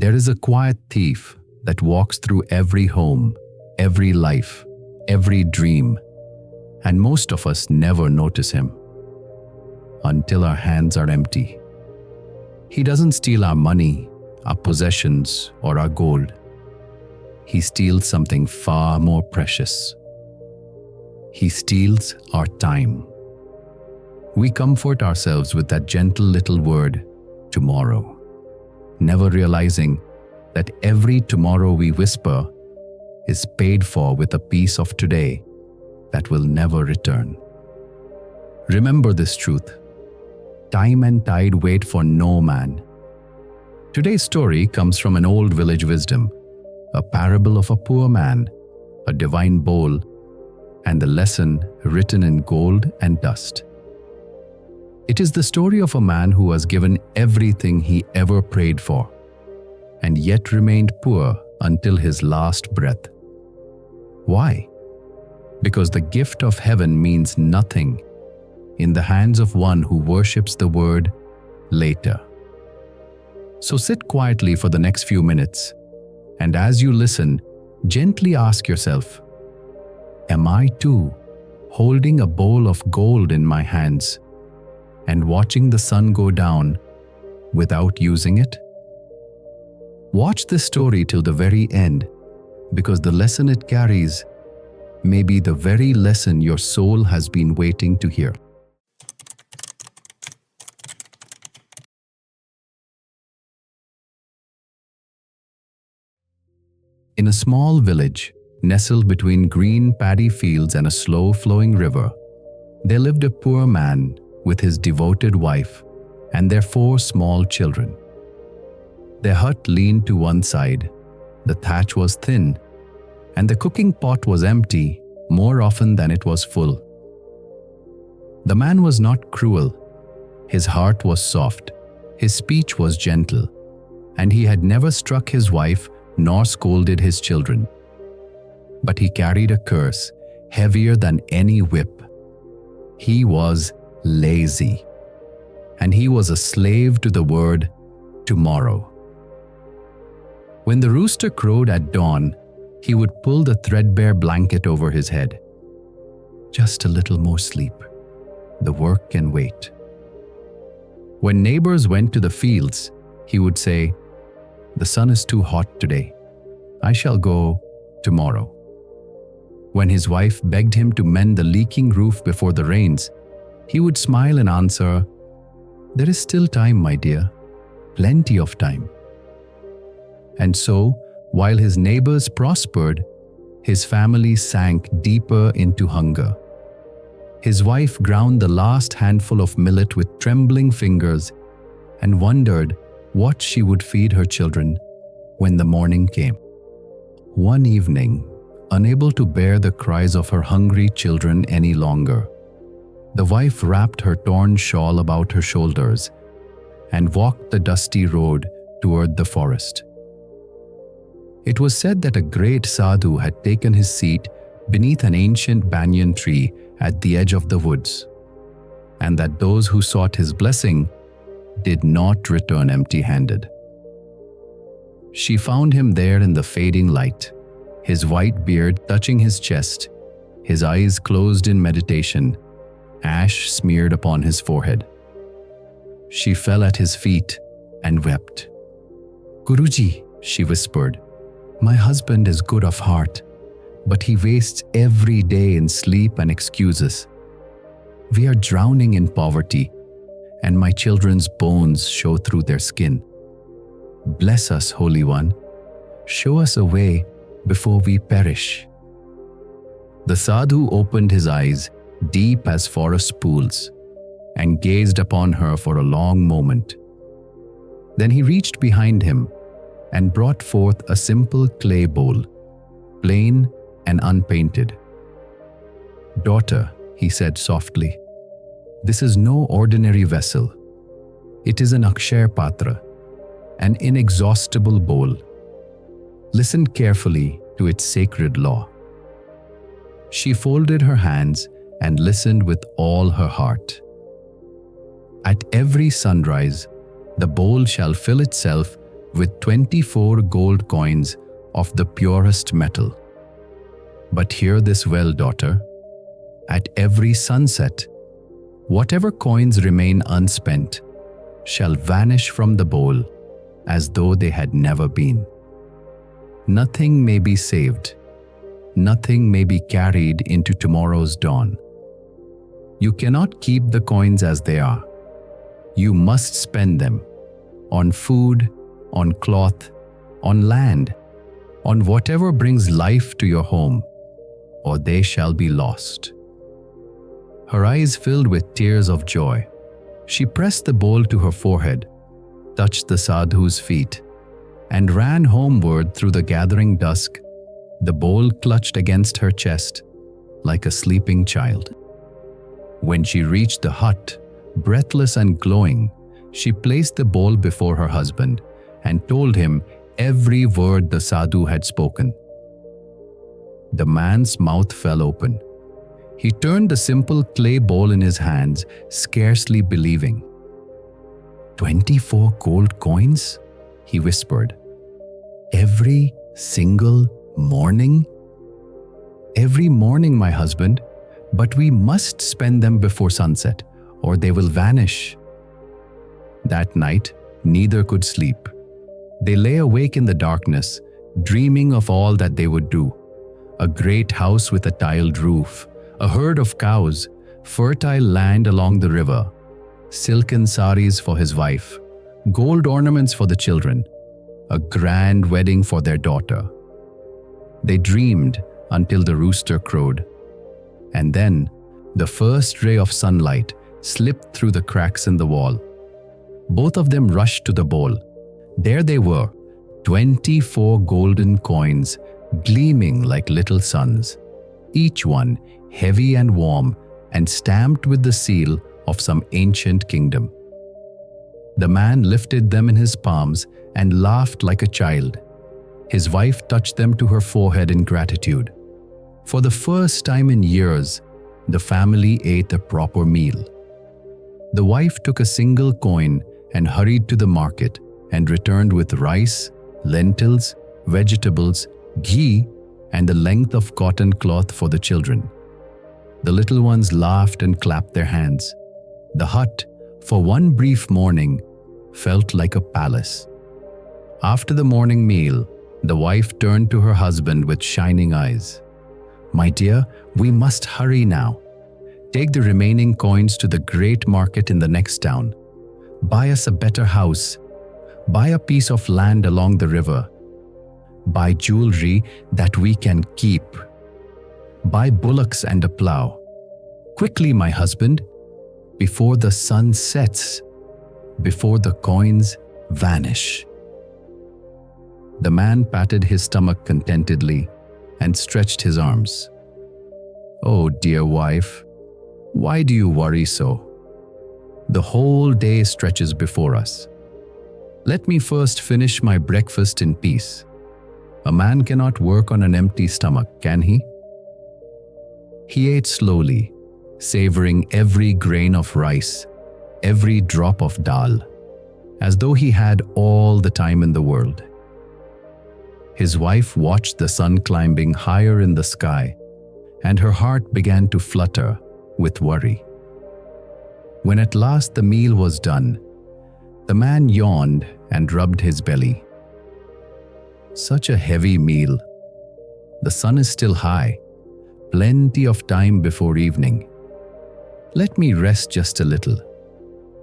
There is a quiet thief that walks through every home, every life, every dream, and most of us never notice him until our hands are empty. He doesn't steal our money, our possessions, or our gold. He steals something far more precious. He steals our time. We comfort ourselves with that gentle little word, tomorrow, never realizing that every tomorrow we whisper is paid for with a piece of today that will never return. Remember this truth. Time and tide wait for no man. Today's story comes from an old village wisdom, a parable of a poor man, a divine bowl, and the lesson written in gold and dust. It is the story of a man who was given everything he ever prayed for, and yet remained poor until his last breath. Why? Because the gift of heaven means nothing in the hands of one who worships the word later. So sit quietly for the next few minutes, and as you listen, gently ask yourself, am I too holding a bowl of gold in my hands and watching the sun go down without using it? Watch this story till the very end, because the lesson it carries may be the very lesson your soul has been waiting to hear. In a small village, nestled between green paddy fields and a slow-flowing river, there lived a poor man with his devoted wife and their 4 small children. Their hut leaned to one side, the thatch was thin, and the cooking pot was empty more often than it was full. The man was not cruel. His heart was soft, his speech was gentle, and he had never struck his wife nor scolded his children. But he carried a curse heavier than any whip. He was lazy, and he was a slave to the word tomorrow. When the rooster crowed at dawn, he would pull the threadbare blanket over his head. Just a little more sleep. The work can wait. When neighbors went to the fields, he would say, "The sun is too hot today. I shall go tomorrow." When his wife begged him to mend the leaking roof before the rains, he would smile and answer, "There is still time, my dear, plenty of time." And so, while his neighbors prospered, his family sank deeper into hunger. His wife ground the last handful of millet with trembling fingers and wondered what she would feed her children when the morning came. One evening, unable to bear the cries of her hungry children any longer, the wife wrapped her torn shawl about her shoulders and walked the dusty road toward the forest. It was said that a great sadhu had taken his seat beneath an ancient banyan tree at the edge of the woods, and that those who sought his blessing did not return empty-handed. She found him there in the fading light, his white beard touching his chest, his eyes closed in meditation, ash smeared upon his forehead. She fell at his feet and wept. "Guruji," she whispered, "my husband is good of heart, but he wastes every day in sleep and excuses. We are drowning in poverty, and my children's bones show through their skin. Bless us, Holy One. Show us a way before we perish." The sadhu opened his eyes, deep as forest pools, and gazed upon her for a long moment. Then he reached behind him and brought forth a simple clay bowl, plain and unpainted. "Daughter," he said softly, "this is no ordinary vessel. It is an Akshaya Patra, an inexhaustible bowl. Listen carefully to its sacred law." She folded her hands and listened with all her heart. "At every sunrise, the bowl shall fill itself with 24 gold coins of the purest metal. But hear this well, daughter. At every sunset, whatever coins remain unspent shall vanish from the bowl as though they had never been. Nothing may be saved. Nothing may be carried into tomorrow's dawn. You cannot keep the coins as they are. You must spend them on food, on cloth, on land, on whatever brings life to your home, or they shall be lost. Her eyes filled with tears of joy. She pressed the bowl to her forehead, touched the sadhu's feet, and ran homeward through the gathering dusk, the bowl clutched against her chest like a sleeping child. When she reached the hut, breathless and glowing, she placed the bowl before her husband and told him every word the sadhu had spoken. The man's mouth fell open. He turned the simple clay bowl in his hands, scarcely believing. 24 gold coins? He whispered. Every single morning? Every morning, my husband, but we must spend them before sunset, or they will vanish. That night, neither could sleep. They lay awake in the darkness, dreaming of all that they would do. A great house with a tiled roof, a herd of cows, fertile land along the river, silken saris for his wife, gold ornaments for the children, a grand wedding for their daughter. They dreamed until the rooster crowed. And then, the first ray of sunlight slipped through the cracks in the wall. Both of them rushed to the bowl. There they were, 24 golden coins, gleaming like little suns, each one heavy and warm and stamped with the seal of some ancient kingdom. The man lifted them in his palms and laughed like a child. His wife touched them to her forehead in gratitude. For the first time in years, the family ate a proper meal. The wife took a single coin and hurried to the market and returned with rice, lentils, vegetables, ghee, and a length of cotton cloth for the children. The little ones laughed and clapped their hands. The hut, for one brief morning, felt like a palace. After the morning meal, the wife turned to her husband with shining eyes. My dear, we must hurry now. Take the remaining coins to the great market in the next town. Buy us a better house. Buy a piece of land along the river. Buy jewelry that we can keep. Buy bullocks and a plow. Quickly, my husband, before the sun sets, before the coins vanish. The man patted his stomach contentedly and stretched his arms. Oh, dear wife, why do you worry so? The whole day stretches before us. Let me first finish my breakfast in peace. A man cannot work on an empty stomach, can he? He ate slowly, savoring every grain of rice, every drop of dal, as though he had all the time in the world. His wife watched the sun climbing higher in the sky, and her heart began to flutter with worry. When at last the meal was done, the man yawned and rubbed his belly. Such a heavy meal. The sun is still high, plenty of time before evening. Let me rest just a little.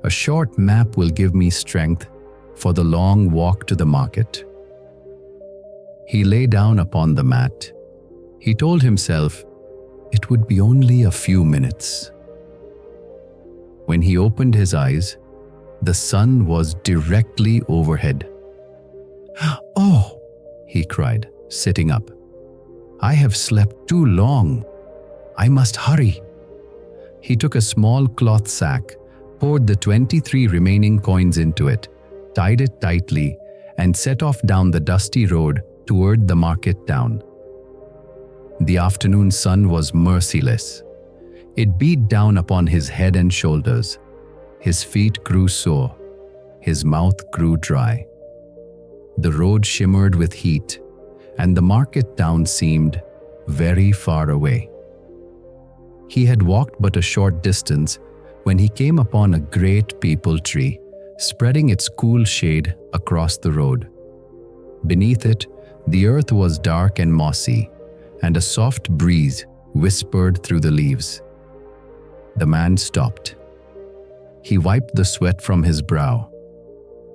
A short nap will give me strength for the long walk to the market. He lay down upon the mat. He told himself it would be only a few minutes. When he opened his eyes, the sun was directly overhead. Oh, he cried, sitting up. I have slept too long. I must hurry. He took a small cloth sack, poured the 23 remaining coins into it, tied it tightly, and set off down the dusty road toward the market town. The afternoon sun was merciless. It beat down upon his head and shoulders. His feet grew sore. His mouth grew dry. The road shimmered with heat, and the market town seemed very far away. He had walked but a short distance when he came upon a great peepal tree, spreading its cool shade across the road. Beneath it, the earth was dark and mossy, and a soft breeze whispered through the leaves. The man stopped. He wiped the sweat from his brow.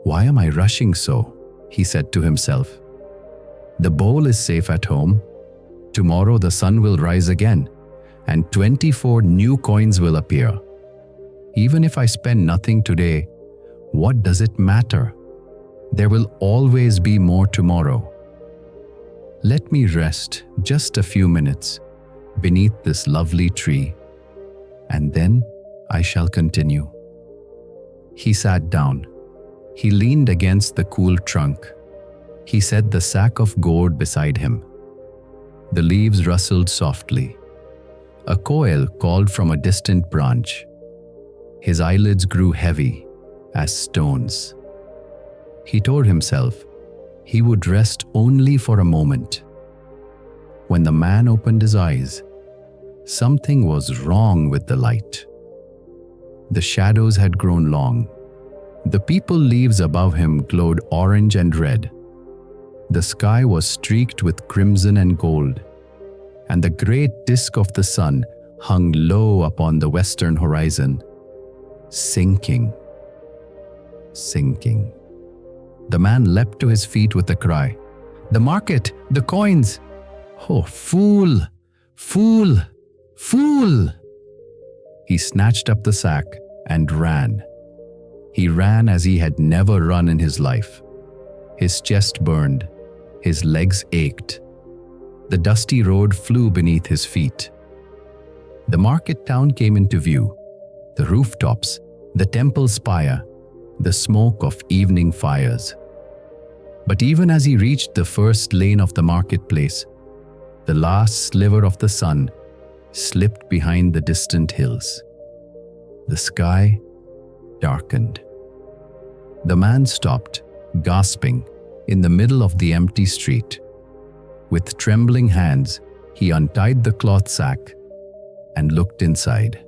"Why am I rushing so?" he said to himself. "The bowl is safe at home. Tomorrow the sun will rise again, and 24 new coins will appear. Even if I spend nothing today, what does it matter? There will always be more tomorrow. Let me rest just a few minutes beneath this lovely tree, and then I shall continue." He sat down. He leaned against the cool trunk. He set the sack of gourd beside him. The leaves rustled softly. A koel called from a distant branch. His eyelids grew heavy as stones. He told himself he would rest only for a moment. When the man opened his eyes, something was wrong with the light. The shadows had grown long. The peepal leaves above him glowed orange and red. The sky was streaked with crimson and gold, and the great disk of the sun hung low upon the western horizon, sinking. The man leapt to his feet with a cry. "The market! The coins! Oh, fool! Fool! Fool!" He snatched up the sack and ran. He ran as he had never run in his life. His chest burned. His legs ached. The dusty road flew beneath his feet. The market town came into view. The rooftops, the temple spire, the smoke of evening fires. But even as he reached the first lane of the marketplace, the last sliver of the sun slipped behind the distant hills. The sky darkened. The man stopped, gasping, in the middle of the empty street. With trembling hands, he untied the cloth sack and looked inside.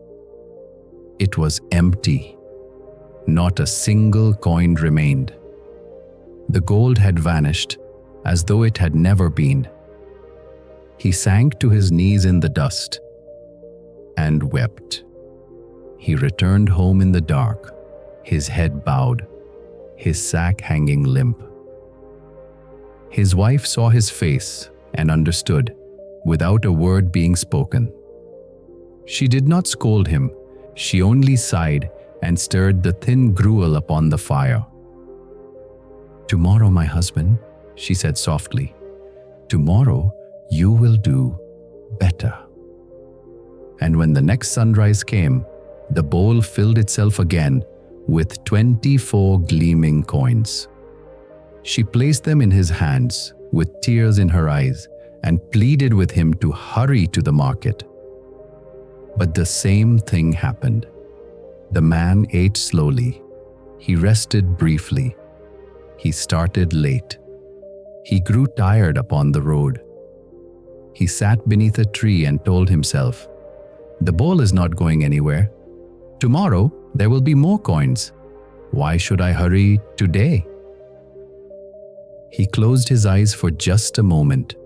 It was empty. Not a single coin remained. The gold had vanished, as though it had never been. He sank to his knees in the dust and wept. He returned home in the dark, his head bowed, his sack hanging limp. His wife saw his face and understood, without a word being spoken. She did not scold him, she only sighed and stirred the thin gruel upon the fire. "Tomorrow, my husband," she said softly, "tomorrow you will do better." And when the next sunrise came, the bowl filled itself again with 24 gleaming coins. She placed them in his hands with tears in her eyes and pleaded with him to hurry to the market. But the same thing happened. The man ate slowly. He rested briefly. He started late. He grew tired upon the road. He sat beneath a tree and told himself, "The bowl is not going anywhere. Tomorrow there will be more coins. Why should I hurry today?" He closed his eyes for just a moment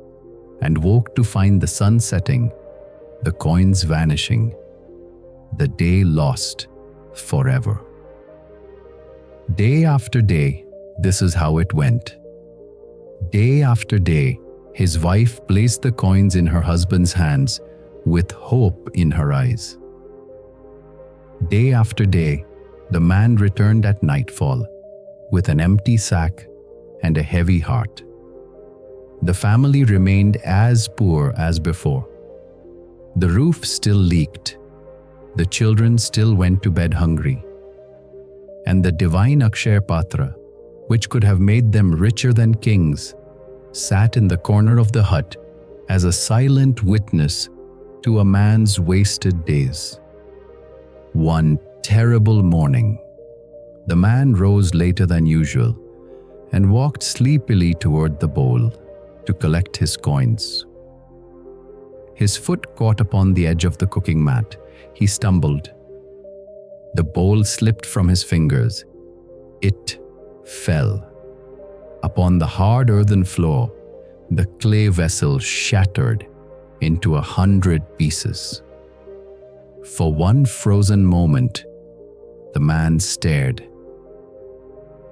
and woke to find the sun setting, the coins vanishing, the day lost forever. Day after day, this is how it went. Day after day, his wife placed the coins in her husband's hands with hope in her eyes. Day after day, the man returned at nightfall with an empty sack and a heavy heart. The family remained as poor as before. The roof still leaked. The children still went to bed hungry. And the divine Akshaya Patra, which could have made them richer than kings, sat in the corner of the hut as a silent witness to a man's wasted days. One terrible morning, the man rose later than usual and walked sleepily toward the bowl to collect his coins. His foot caught upon the edge of the cooking mat. He stumbled. The bowl slipped from his fingers. It fell. Upon the hard earthen floor, the clay vessel shattered into 100 pieces. For one frozen moment, the man stared.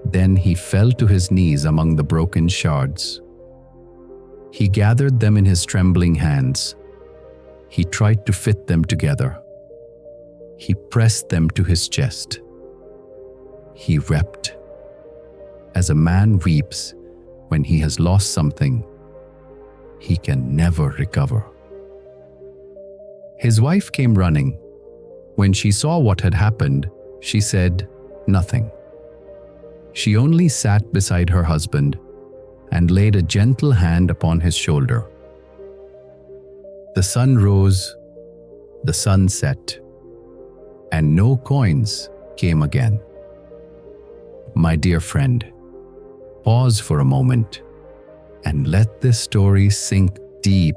Then he fell to his knees among the broken shards. He gathered them in his trembling hands. He tried to fit them together. He pressed them to his chest. He wept. As a man weeps when he has lost something he can never recover. His wife came running. When she saw what had happened, she said nothing. She only sat beside her husband and laid a gentle hand upon his shoulder. The sun rose, the sun set, and no coins came again. My dear friend, pause for a moment and let this story sink deep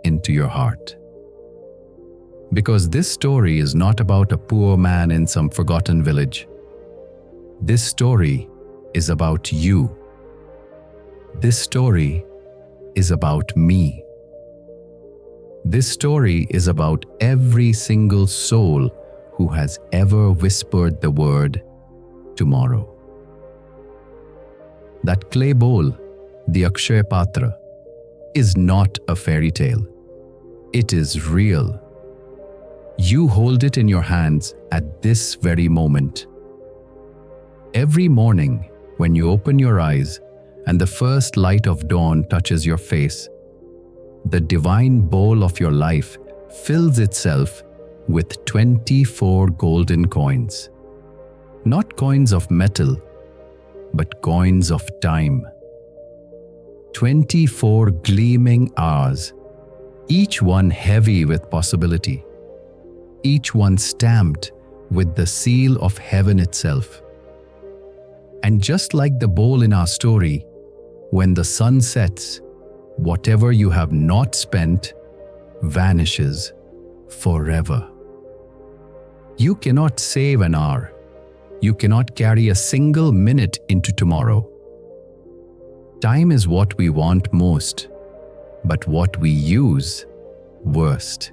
into your heart. Because this story is not about a poor man in some forgotten village. This story is about you. This story is about me. This story is about every single soul who has ever whispered the word tomorrow. That clay bowl, the Akshaya Patra, is not a fairy tale. It is real. You hold it in your hands at this very moment. Every morning, when you open your eyes and the first light of dawn touches your face, the divine bowl of your life fills itself with 24 golden coins. Not coins of metal, but coins of time. 24 gleaming hours, each one heavy with possibility, each one stamped with the seal of heaven itself. And just like the bowl in our story, when the sun sets, whatever you have not spent vanishes forever. You cannot save an hour. You cannot carry a single minute into tomorrow. Time is what we want most, but what we use worst.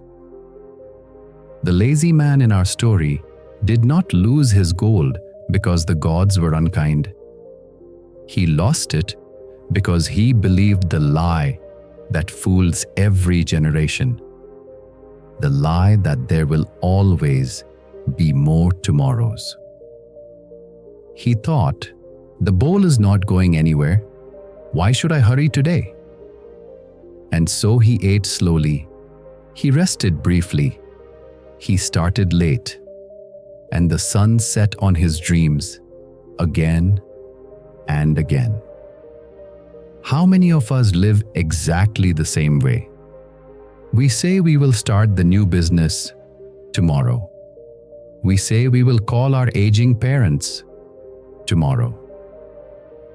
The lazy man in our story did not lose his gold because the gods were unkind. He lost it because he believed the lie that fools every generation. The lie that there will always be more tomorrows. He thought, the bowl is not going anywhere. Why should I hurry today? And so he ate slowly. He rested briefly. He started late. And the sun set on his dreams again and again. How many of us live exactly the same way? We say we will start the new business tomorrow. We say we will call our aging parents tomorrow.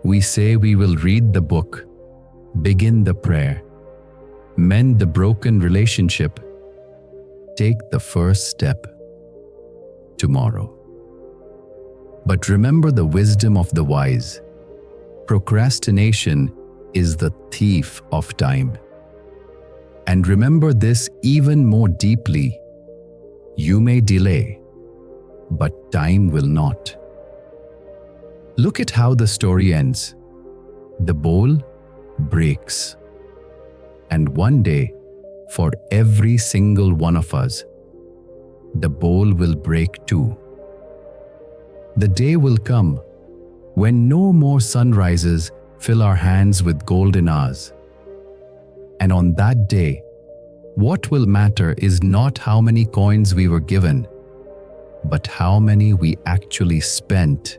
We say we will read the book, begin the prayer, mend the broken relationship, take the first step tomorrow. But remember the wisdom of the wise. Procrastination is the thief of time. And remember this even more deeply. You may delay, but time will not. Look at how the story ends. The bowl breaks. And one day, for every single one of us, the bowl will break too. The day will come when no more sunrises fill our hands with golden hours. And on that day, what will matter is not how many coins we were given, but how many we actually spent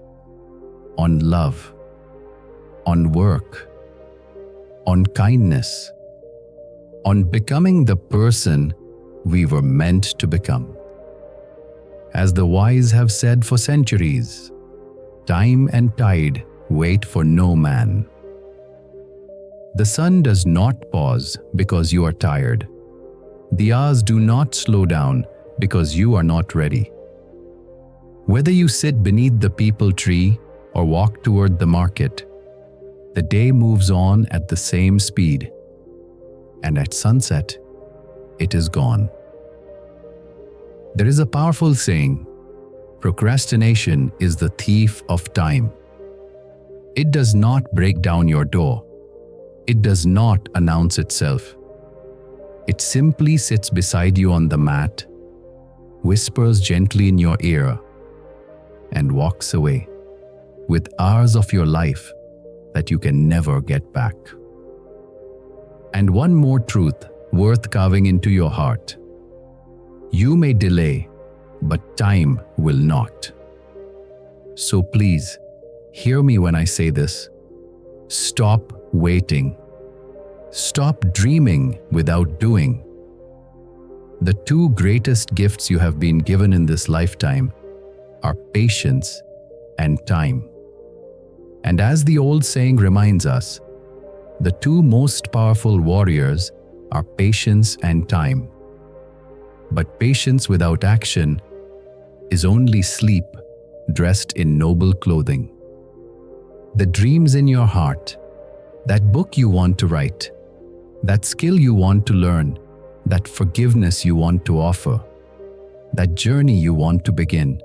on love, on work, on kindness, on becoming the person we were meant to become. As the wise have said for centuries, time and tide wait for no man. The sun does not pause because you are tired. The hours do not slow down because you are not ready. Whether you sit beneath the peepal tree or walk toward the market, the day moves on at the same speed, and at sunset, it is gone. There is a powerful saying, procrastination is the thief of time. It does not break down your door. It does not announce itself. It simply sits beside you on the mat, whispers gently in your ear, and walks away with hours of your life that you can never get back. And one more truth worth carving into your heart. You may delay, but time will not. So please, hear me when I say this. Stop waiting. Stop dreaming without doing. The two greatest gifts you have been given in this lifetime are patience and time. And as the old saying reminds us, the two most powerful warriors are patience and time. But patience without action is only sleep dressed in noble clothing. The dreams in your heart, that book you want to write, that skill you want to learn, that forgiveness you want to offer, that journey you want to begin,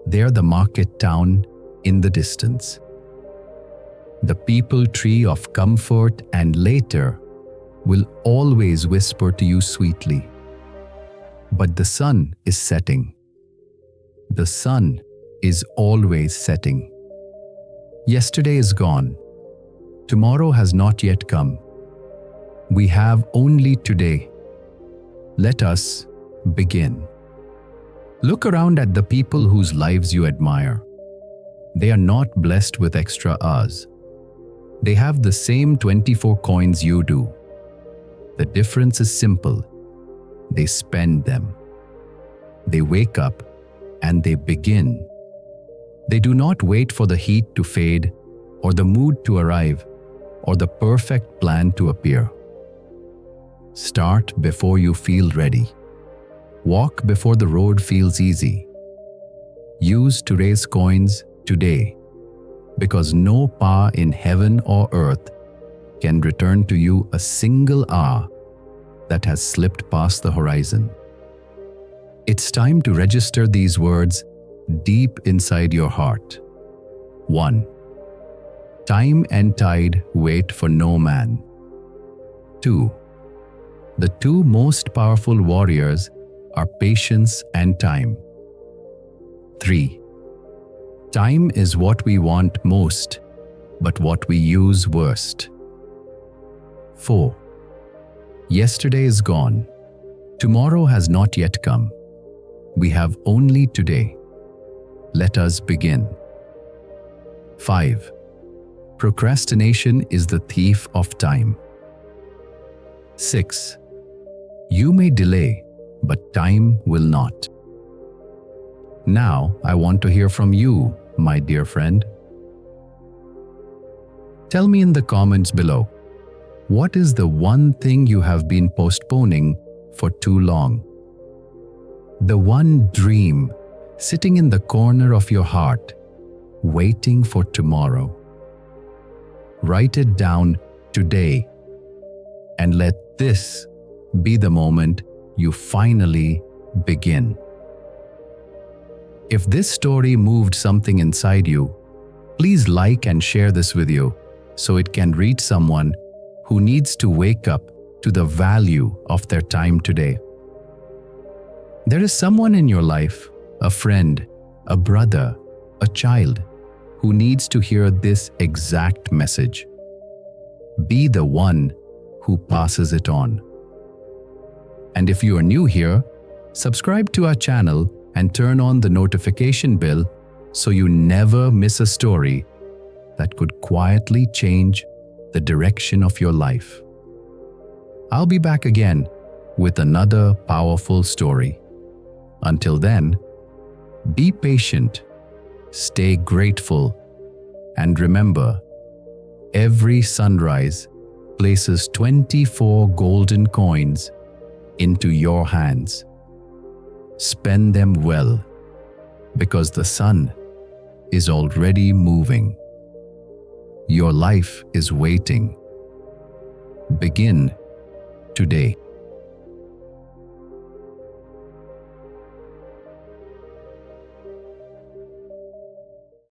they're the market town in the distance. The peepal tree of comfort and later will always whisper to you sweetly. But the sun is setting. The sun is always setting. Yesterday is gone. Tomorrow has not yet come. We have only today. Let us begin. Look around at the people whose lives you admire. They are not blessed with extra hours. They have the same 24 coins you do. The difference is simple. They spend them. They wake up and they begin. They do not wait for the heat to fade or the mood to arrive or the perfect plan to appear. Start before you feel ready. Walk before the road feels easy. Use today's coins today, because no power in heaven or earth can return to you a single hour that has slipped past the horizon. It's time to register these words deep inside your heart. 1. Time and tide wait for no man. 2. The two most powerful warriors are patience and time. 3. Time is what we want most, but what we use worst. 4. Yesterday is gone. Tomorrow has not yet come. We have only today. Let us begin. 5. Procrastination is the thief of time. 6. You may delay, but time will not. Now, I want to hear from you, my dear friend. Tell me in the comments below, what is the one thing you have been postponing for too long? The one dream sitting in the corner of your heart, waiting for tomorrow. Write it down today and let this be the moment you finally begin. If this story moved something inside you, please like and share this video so it can reach someone who needs to wake up to the value of their time today. There is someone in your life, a friend, a brother, a child, who needs to hear this exact message. Be the one who passes it on. And if you are new here, subscribe to our channel and turn on the notification bell so you never miss a story that could quietly change the direction of your life. I'll be back again with another powerful story. Until then, be patient, stay grateful, And remember, every sunrise places 24 golden coins into your hands. Spend them well, because the sun is already moving. Your life is waiting. Begin today.